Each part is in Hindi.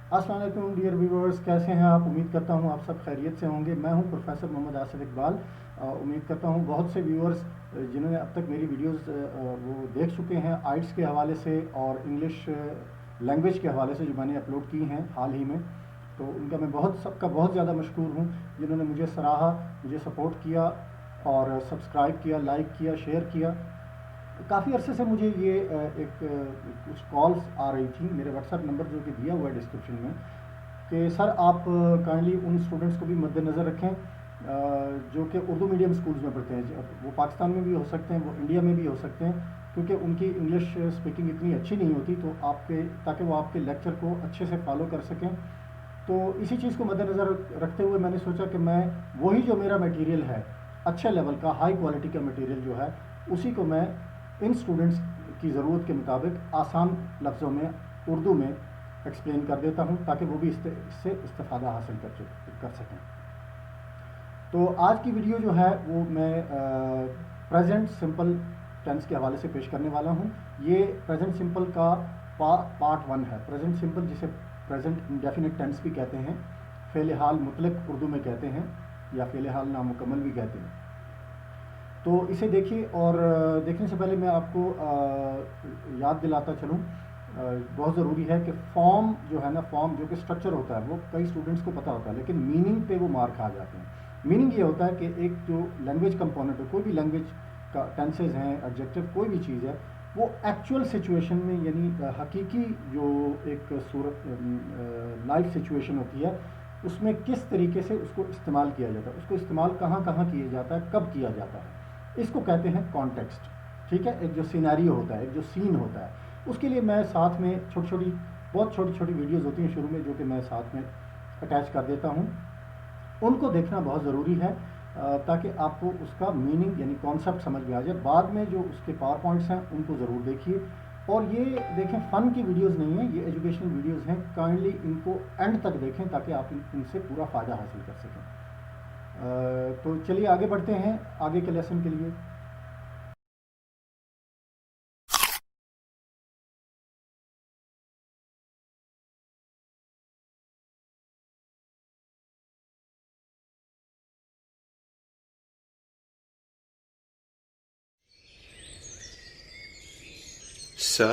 अस्सलाम वालेकुम डियर व्यूअर्स, कैसे हैं आप? उम्मीद करता हूं आप सब खैरियत से होंगे। मैं हूं प्रोफेसर मोहम्मद आसिफ इकबाल। उम्मीद करता हूं बहुत से व्यूअर्स जिन्होंने अब तक मेरी वीडियोस वो देख चुके हैं आइट्स के हवाले से और इंग्लिश लैंग्वेज के हवाले से जो मैंने अपलोड की हैं हाल ही में। तो उनका मैं सबका बहुत ज़्यादा मशकूर हूँ जिन्होंने मुझे सराहा, मुझे सपोर्ट किया और सब्सक्राइब किया, लाइक किया, शेयर किया। काफ़ी अरसे से मुझे ये कुछ कॉल्स आ रही थी मेरे व्हाट्सएप नंबर जो कि दिया हुआ है डिस्क्रिप्शन में, कि सर आप काइंडली उन स्टूडेंट्स को भी मद्देनज़र रखें जो कि उर्दू मीडियम स्कूल्स में पढ़ते हैं। वो पाकिस्तान में भी हो सकते हैं, वो इंडिया में भी हो सकते हैं, क्योंकि उनकी इंग्लिश स्पीकिंग इतनी अच्छी नहीं होती, तो आपके ताकि वो आपके लेक्चर को अच्छे से फॉलो कर सकें। तो इसी चीज़ को मद्देनज़र रखते हुए मैंने सोचा कि मैं वही जो मेरा मटेरियल है, अच्छे लेवल का हाई क्वालिटी का मटेरियल जो है, उसी को मैं इन स्टूडेंट्स की ज़रूरत के मुताबिक आसान लफ्ज़ों में उर्दू में एक्सप्लेन कर देता हूँ, ताकि वो भी इससे इस्तेफ़ादा हासिल कर सकें। तो आज की वीडियो जो है वो मैं प्रेजेंट सिंपल टेंस के हवाले से पेश करने वाला हूँ। ये प्रेजेंट सिंपल का पार्ट 1 है। प्रेजेंट सिंपल जिसे प्रेजेंट इंडेफिनिट टेंस भी कहते हैं, फ़ेल हाल मुतलक उर्दू में कहते हैं, या फ़ेल हाल नामुकम्मल भी कहते हैं। तो इसे देखिए, और देखने से पहले मैं आपको याद दिलाता चलूँ, बहुत ज़रूरी है कि फॉर्म जो है ना, फॉर्म जो कि स्ट्रक्चर होता है वो कई स्टूडेंट्स को पता होता है, लेकिन मीनिंग पे वो मार खा जाते हैं। मीनिंग ये होता है कि एक जो लैंग्वेज कंपोनेंट है, कोई भी लैंग्वेज का टेंसेज हैं, एडजेक्टिव, कोई भी चीज़ है, वो एक्चुअल सिचुएशन में, यानी हकीकी जो एक सूरत लाइफ सिचुएशन होती है, उसमें किस तरीके से उसको इस्तेमाल किया जाता है, उसको इस्तेमाल कहाँ कहाँ किया जाता है, कब किया जाता है, इसको कहते हैं कॉन्टेक्स्ट। ठीक है, एक जो सिनेरियो होता है, एक जो सीन होता है, उसके लिए मैं साथ में बहुत छोटी छोटी वीडियोज़ होती हैं शुरू में, जो कि मैं साथ में अटैच कर देता हूँ। उनको देखना बहुत ज़रूरी है ताकि आपको उसका मीनिंग यानी कॉन्सेप्ट समझ में आ जाए। बाद में जो उसके पावर पॉइंट्स हैं उनको ज़रूर देखिए, और ये देखें, फ़न की वीडियोस नहीं हैं, ये एजुकेशनल वीडियोस हैं। काइंडली इनको एंड तक देखें ताकि आप इनसे पूरा फ़ायदा हासिल कर सकें। तो चलिए आगे बढ़ते हैं आगे के लेसन के लिए। So,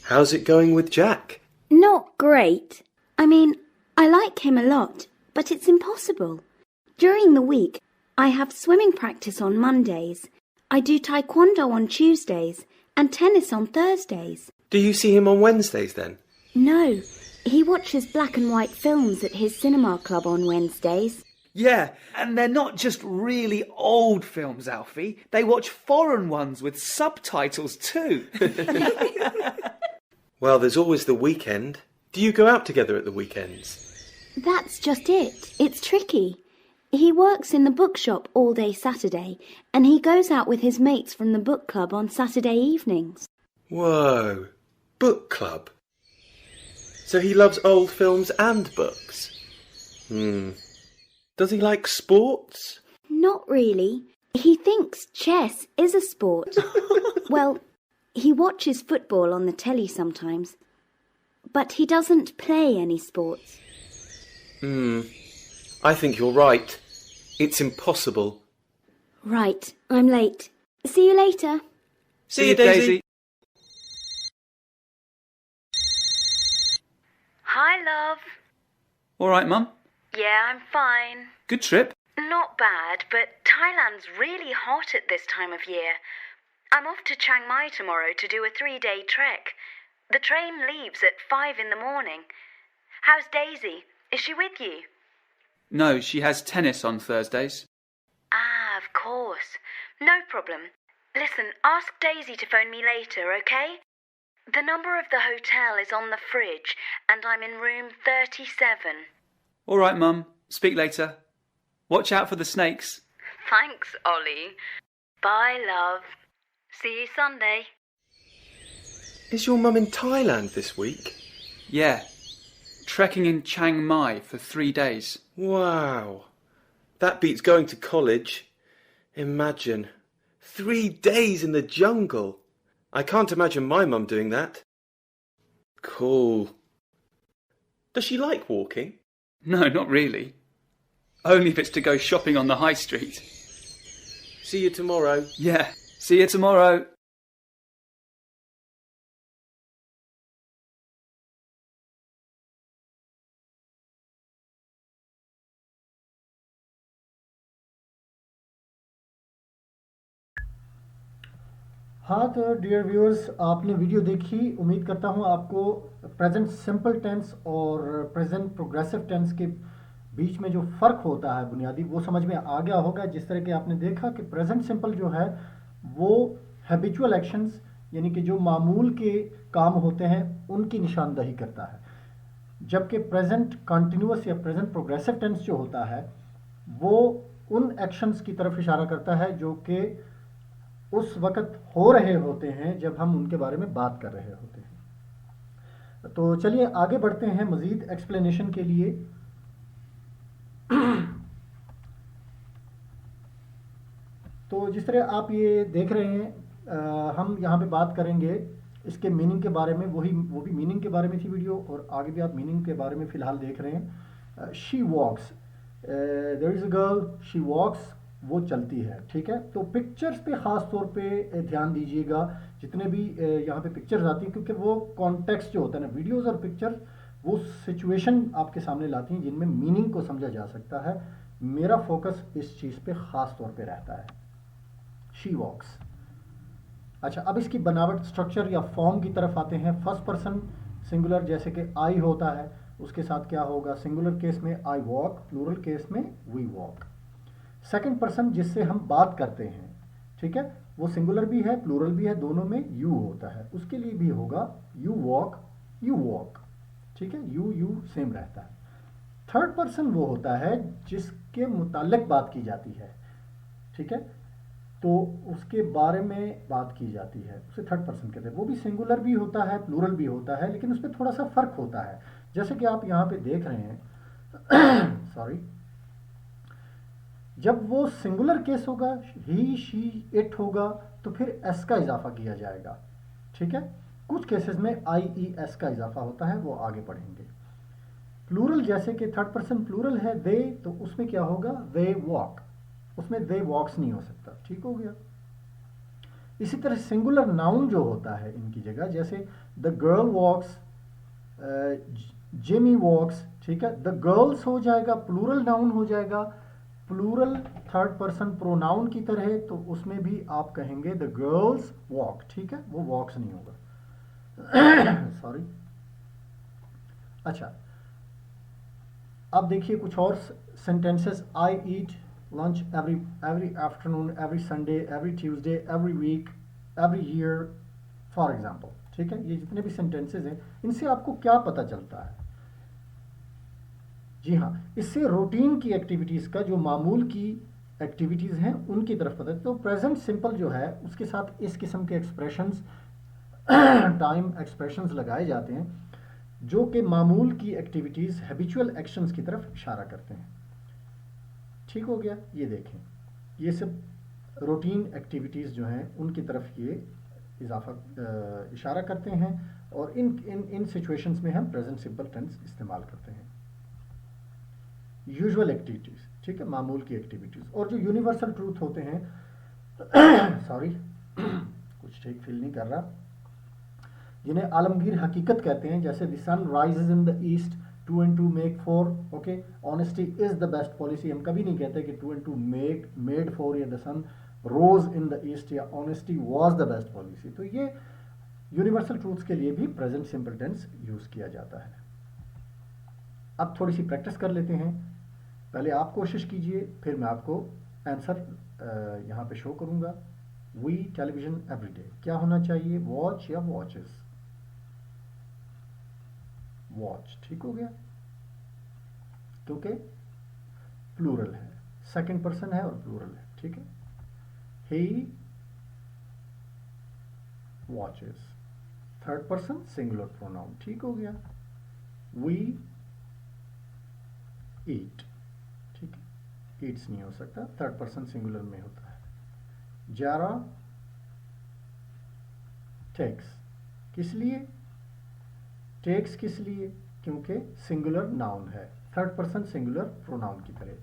how's it going with Jack? Not great. I mean, I like him a lot, but it's impossible. During the week, I have swimming practice on Mondays. I do taekwondo on Tuesdays and tennis on Thursdays. Do you see him on Wednesdays then? No, he watches black and white films at his cinema club on Wednesdays. Yeah, and they're not just really old films, Alfie. They watch foreign ones with subtitles too. Well, there's always the weekend. Do you go out together at the weekends? That's just it. It's tricky. He works in the bookshop all day Saturday, and he goes out with his mates from the book club on Saturday evenings. Whoa, book club. So he loves old films and books. Does he like sports? Not really. He thinks chess is a sport. Well, he watches football on the telly sometimes, but he doesn't play any sports. I think you're right. It's impossible. Right, I'm late. See you later. See you, Daisy. Hi, love. All right, Mum. Yeah, I'm fine. Good trip. Not bad, but Thailand's really hot at this time of year. I'm off to Chiang Mai tomorrow to do a 3-day trek. The train leaves at 5 in the morning. How's Daisy? Is she with you? No, she has tennis on Thursdays. Ah, of course. No problem. Listen, ask Daisy to phone me later, okay? The number of the hotel is on the fridge, and I'm in room 37. All right, Mum. Speak later. Watch out for the snakes. Thanks, Ollie. Bye, love. See you Sunday. Is your mum in Thailand this week? Yeah. Trekking in Chiang Mai for 3 days. Wow. That beats going to college. Imagine. 3 days in the jungle. I can't imagine my mum doing that. Cool. Does she like walking? No, not really. Only if it's to go shopping on the high street. See you tomorrow. Yeah, see you tomorrow. हाँ तो डियर व्यूअर्स, आपने वीडियो देखी, उम्मीद करता हूँ आपको प्रेजेंट सिंपल टेंस और प्रेजेंट प्रोग्रेसिव टेंस के बीच में जो फ़र्क होता है बुनियादी, वो समझ में आ गया होगा। जिस तरह के आपने देखा कि प्रेजेंट सिंपल जो है वो हैबिचुअल एक्शंस यानी कि जो मामूल के काम होते हैं उनकी निशानदही करता है, जबकि प्रेजेंट कंटिन्यूअस या प्रेजेंट प्रोग्रेसिव टेंस जो होता है वो उन एक्शंस की तरफ इशारा करता है जो कि उस वक़्त हो रहे होते हैं जब हम उनके बारे में बात कर रहे होते हैं। तो चलिए आगे बढ़ते हैं मज़ीद एक्सप्लेनेशन के लिए। तो जिस तरह आप ये देख रहे हैं, हम यहाँ पे बात करेंगे इसके मीनिंग के बारे में। वो भी मीनिंग के बारे में थी वीडियो, और आगे भी आप मीनिंग के बारे में फ़िलहाल देख रहे हैं। She walks, there is a girl, she walks, वो चलती है। ठीक है, तो पिक्चर्स पे ख़ास तौर पे ध्यान दीजिएगा जितने भी यहाँ पे पिक्चर्स आती हैं, क्योंकि वो कॉन्टेक्स्ट जो होता है ना, वीडियोज़ और पिक्चर्स वो सिचुएशन आपके सामने लाती हैं जिनमें मीनिंग को समझा जा सकता है। मेरा फोकस इस चीज़ पे ख़ास तौर पे रहता है। She walks. अच्छा, अब इसकी बनावट, स्ट्रक्चर या फॉर्म की तरफ आते हैं। फर्स्ट पर्सन सिंगुलर, जैसे कि आई होता है, उसके साथ क्या होगा? सिंगुलर केस में आई वॉक, प्लूरल केस में वी वॉक। सेकंड पर्सन जिससे हम बात करते हैं, ठीक है, वो सिंगुलर भी है प्लूरल भी है, दोनों में यू होता है, उसके लिए भी होगा यू वॉक, यू वॉक। ठीक है, यू सेम रहता है। थर्ड पर्सन वो होता है जिसके मुताल्लिक बात की जाती है। ठीक है, तो उसके बारे में बात की जाती है, उसे थर्ड पर्सन कहते हैं। वो भी सिंगुलर भी होता है प्लूरल भी होता है, लेकिन उसमें थोड़ा सा फर्क होता है। जैसे कि आप यहाँ पे देख रहे हैं सॉरी, जब वो सिंगुलर केस होगा, ही शी इट होगा, तो फिर एस का इजाफा किया जाएगा। ठीक है, कुछ केसेस में आई ई एस का इजाफा होता है, वो आगे पढ़ेंगे। प्लूरल, जैसे कि थर्ड पर्सन प्लूरल है दे, तो उसमें क्या होगा? दे वॉक, उसमें दे वॉक्स नहीं हो सकता। ठीक हो गया। इसी तरह सिंगुलर नाउन जो होता है इनकी जगह, जैसे द गर्ल वॉक्स, जिमी वॉक्स। ठीक है, द गर्ल्स हो जाएगा, प्लूरल नाउन हो जाएगा, प्लूरल थर्ड पर्सन प्रोनाउन की तरह, तो उसमें भी आप कहेंगे द गर्ल्स वॉक। ठीक है, वो वॉक्स नहीं होगा सॉरी। अच्छा, अब देखिए कुछ और sentences. I eat lunch every afternoon, every Sunday, every Tuesday, every week, every year, for example. ठीक है, ये जितने भी सेंटेंसेस हैं इनसे आपको क्या पता चलता है? जी हाँ, इससे रूटीन की एक्टिविटीज़ का, जो मामूल की एक्टिविटीज़ हैं उनकी तरफ पता है। तो प्रेजेंट सिंपल जो है उसके साथ इस किस्म के एक्सप्रेशंस टाइम एक्सप्रेशंस लगाए जाते हैं जो कि मामूल की एक्टिविटीज़, हैबिचुअल एक्शंस की तरफ इशारा करते हैं। ठीक हो गया। ये देखें, ये सब रूटीन एक्टिविटीज़ जो हैं उनकी तरफ ये इशारा करते हैं, और इन सिचुएशंस में हम प्रेजेंट सिंपल टेंस इस्तेमाल करते हैं। यूजुअल एक्टिविटीज़, ठीक है, मामूल की एक्टिविटीज़। और जो यूनिवर्सल ट्रूथ होते हैं सॉरी कुछ ठीक फील नहीं कर रहा, जिन्हें आलमगीर हकीकत कहते हैं, जैसे the sun rises in the east, 2 and 2 make 4। Okay, honesty is the best policy. हम कभी नहीं कहते कि 2 and 2 मेड 4 या the sun rose in the east या honesty was the best policy. तो ये यूनिवर्सल ट्रूथ्स के लिए भी प्रेजेंट सिंपल टेंस यूज किया जाता है। अब थोड़ी सी प्रैक्टिस कर लेते हैं। पहले आप कोशिश कीजिए, फिर मैं आपको आंसर यहाँ पे शो करूँगा। वी टेलीविजन एवरीडे, क्या होना चाहिए? वॉच या वॉचेस? वॉच। ठीक हो गया, क्योंकि प्लूरल है, सेकंड पर्सन है और प्लूरल है। ठीक है, he watches, third person singular pronoun. ठीक हो गया। वी ईट, ठीक है, ईट्स नहीं हो सकता, थर्ड पर्सन सिंगुलर में होता है। जारा टेक्स, किस लिए? टेक्स किस लिए? क्योंकि सिंगुलर नाउन है, थर्ड पर्सन सिंगुलर प्रोनाउन की तरह।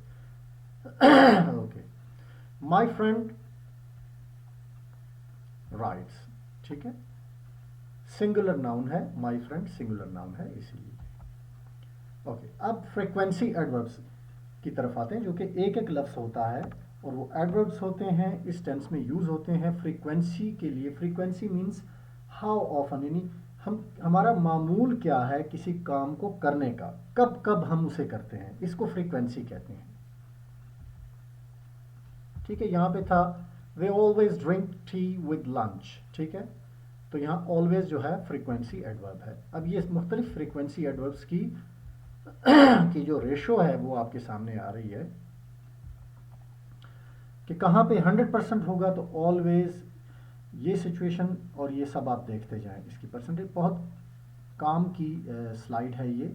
ओके, माय फ्रेंड राइट्स, ठीक है, सिंगुलर नाउन है, माय फ्रेंड सिंगुलर नाउन है इसीलिए। ओके, अब फ्रीक्वेंसी एडवर्ब्स की तरफ आते हैं, जो कि एक एक लफ्ज़ होता है और वो एडवर्ब्स होते हैं, इस टेंस में यूज़ होते हैं फ्रीक्वेंसी के लिए। फ्रीक्वेंसी मीन्स हाउ ऑफन, यानी हमारा मामूल क्या है किसी काम को करने का, कब कब हम उसे करते हैं, इसको फ्रीक्वेंसी कहते हैं। ठीक है, यहाँ पे था वे always drink tea with lunch, ठीक है, तो यहाँ ऑलवेज जो है फ्रीक्वेंसी एडवर्ब है। अब ये मुख्तलिफ फ्रीक्वेंसी एडवर्ब्स की जो रेशो है वो आपके सामने आ रही है कि कहाँ पे 100% होगा, तो ऑलवेज, ये सिचुएशन और ये सब आप देखते जाएं। इसकी परसेंटेज बहुत काम की स्लाइड है ये,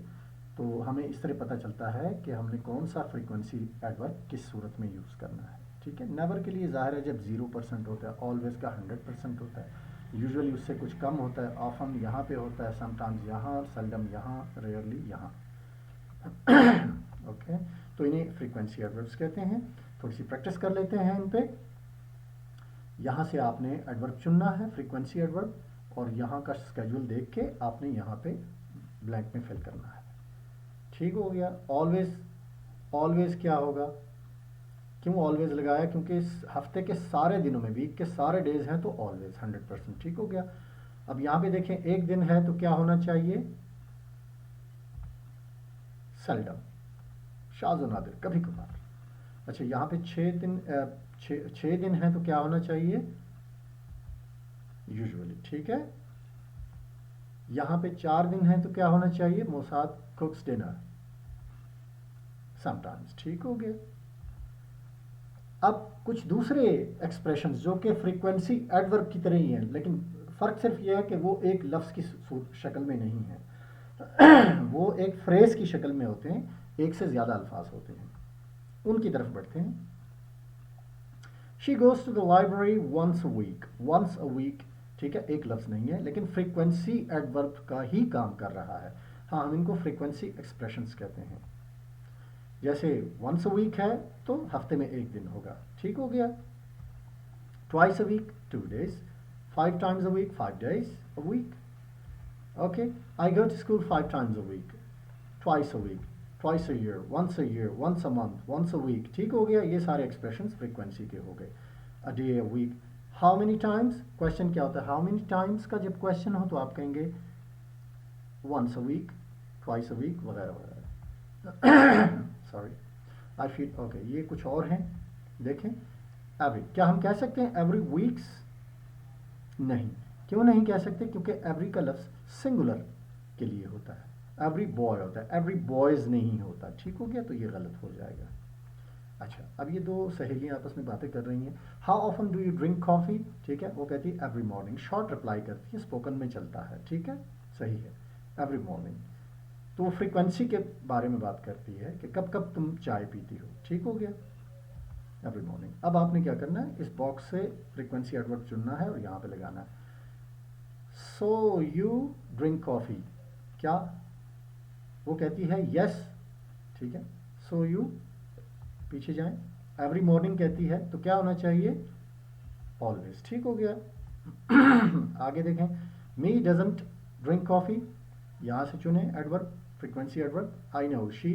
तो हमें इस तरह पता चलता है कि हमने कौन सा फ्रीक्वेंसी एडवर्ब किस सूरत में यूज़ करना है। ठीक है, नेवर के लिए ज़ाहिर है जब 0% होता है, ऑलवेज का 100% होता है, यूजुअली उससे कुछ कम होता है, ऑफन यहाँ पे होता है, समटाइम्स यहाँ, सेल्डम यहाँ, रेयरली यहाँ। ओके, तो इन्हें फ्रीक्वेंसी एडवर्ब्स कहते हैं। थोड़ी सी प्रैक्टिस कर लेते हैं इन पे। यहाँ से आपने एडवर्ब चुनना है, फ्रीक्वेंसी एडवर्ब, और यहाँ का स्केड्यूल देख के आपने यहाँ पे ब्लैंक में फिल करना है। ठीक हो गया। ऑलवेज, ऑलवेज क्या होगा, क्यों ऑलवेज लगाया, क्योंकि इस हफ्ते के सारे दिनों में, वीक के सारे डेज हैं, तो ऑलवेज 100%। ठीक हो गया। अब यहाँ पे देखें एक दिन है तो क्या होना चाहिए, सेल्डम, शाज़ व नादिर, कभी कभार। अच्छा, यहाँ पे 6 दिन है तो क्या होना चाहिए, यूजुअली। ठीक है, यहाँ पे 4 दिन है तो क्या होना चाहिए, मोसाद कुक्स डिनर, समटाइम्स। ठीक हो गया। अब कुछ दूसरे एक्सप्रेशंस जो कि फ्रीक्वेंसी एडवर्ब की तरह ही हैं, लेकिन फ़र्क सिर्फ यह है कि वो एक लफ्ज़ की शक्ल में नहीं है, वो एक फ्रेज़ की शक्ल में होते हैं, एक से ज़्यादा अल्फाज होते हैं। उनकी तरफ बढ़ते हैं। She goes to the library once a week, once a week, ठीक है, एक लफ्ज़ नहीं है, लेकिन फ्रीक्वेंसी एडवर्ब का ही काम कर रहा है। हाँ, हम इनको फ्रीक्वेंसी एक्सप्रेशंस कहते हैं। जैसे वंस अ वीक है तो हफ्ते में एक दिन होगा। ठीक हो गया। Twice a week 2 days, 5 times a week 5 days a week. Okay, I go to school 5 times a week, twice a week, twice a year, once a month, once a week. ठीक हो गया। ये सारे एक्सप्रेशंस फ्रीक्वेंसी के हो गए। A day, a week, how many times, question क्या होता है, हाउ मेनी टाइम्स का जब क्वेश्चन हो तो आप कहेंगे once a week, twice a week, वगैरह वगैरह। Sorry, I feel okay. ये कुछ और हैं, देखें। एवरी, क्या हम कह सकते हैं एवरी वीक्स? नहीं। क्यों नहीं कह सकते? क्योंकि एवरी का लफ्ज़ सिंगुलर के लिए होता है, एवरी बॉय होता है, एवरी बॉयज़ नहीं होता। ठीक हो गया, तो ये गलत हो जाएगा। अच्छा, अब ये दो सहेलियाँ आपस में बातें कर रही हैं। How often do you drink coffee? ठीक है, वो कहती है एवरी मॉर्निंग, शॉर्ट रिप्लाई करती है, स्पोकन में चलता है। ठीक है, सही है, एवरी मॉर्निंग। तो वो फ्रीक्वेंसी के बारे में बात करती है कि कब कब तुम चाय पीती हो। ठीक हो गया, एवरी मॉर्निंग। अब आपने क्या करना है, इस बॉक्स से फ्रीक्वेंसी एडवर्ब चुनना है और यहाँ पे लगाना है। सो यू ड्रिंक कॉफ़ी, क्या? वो कहती है यस। ठीक है, सो यू, पीछे जाएं, एवरी मॉर्निंग कहती है तो क्या होना चाहिए, ऑलवेज। ठीक हो गया। आगे देखें, मी डजंट ड्रिंक कॉफ़ी, यहाँ से चुने adverb, frequency adverb. I know she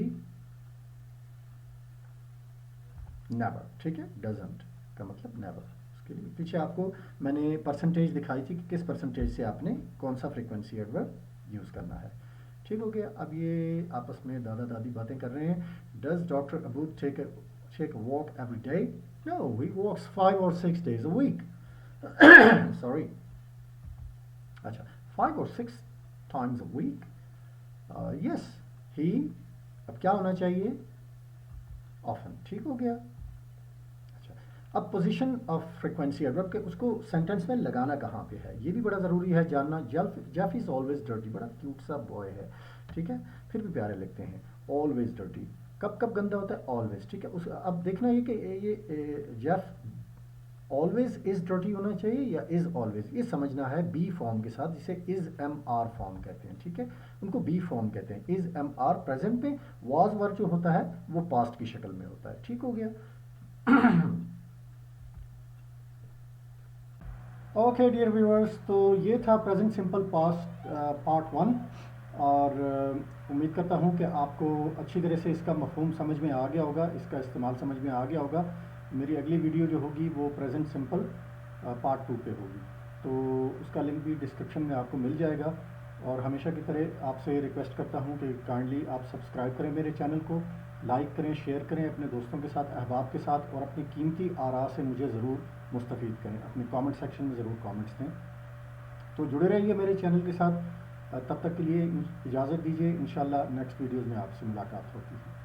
never. ठीक है, डजंट का मतलब नेवर। उसके लिए पीछे आपको मैंने परसेंटेज दिखाई थी कि किस परसेंटेज से आपने कौन सा फ्रीक्वेंसी एडवर्ब यूज़ करना है। ठीक हो गया। अब ये आपस में दादा दादी बातें कर रहे हैं। Does doctor Abood take a walk every day? No, he walks 5 or 6 days a week. Sorry. अच्छा, 5 or 6 times a week. Yes, he, अब क्या होना चाहिए, often। ठीक हो गया। अच्छा, अब पोजीशन ऑफ फ्रीक्वेंसी एडवर्ब के उसको सेंटेंस में लगाना कहाँ पे है, ये भी बड़ा ज़रूरी है जानना। जेफ इज़ ऑलवेज डर्टी, बड़ा क्यूट सा बॉय है, ठीक है, फिर भी प्यारे लगते हैं। ऑलवेज डर्टी, कब कब गंदा होता है, ऑलवेज। ठीक है, उस अब देखना ये कि ये जेफ ऑलवेज इज डर्टी होना चाहिए या इज ऑलवेज, ये समझना है बी फॉर्म के साथ, जिसे इज एम आर फॉर्म कहते हैं, ठीक है, उनको बी फॉर्म कहते हैं। इज एम आर प्रेजेंट में, वाज वर जो होता है वो पास्ट की शक्ल में होता है, ठीक हो गया। ओके डियर व्यूअर्स, तो ये था प्रेजेंट सिंपल पास्ट पार्ट 1, और उम्मीद करता हूँ कि आपको अच्छी तरह से इसका मफहूम समझ में आ गया होगा, इसका इस्तेमाल समझ में आ गया होगा। मेरी अगली वीडियो जो होगी वो प्रेजेंट सिंपल पार्ट 2 पे होगी, तो उसका लिंक भी डिस्क्रिप्शन में आपको मिल जाएगा। और हमेशा की तरह आपसे रिक्वेस्ट करता हूँ कि काइंडली आप सब्सक्राइब करें मेरे चैनल को, लाइक करें, शेयर करें अपने दोस्तों के साथ, अहबाब के साथ, और अपनी कीमती आरा से मुझे ज़रूर मुस्तफ़ीद करें, अपने कमेंट सेक्शन में ज़रूर कमेंट्स दें। तो जुड़े रहिए मेरे चैनल के साथ, तब तक के लिए इजाज़त दीजिए। इंशाल्लाह नेक्स्ट वीडियोज़ में आपसे मुलाकात होती है।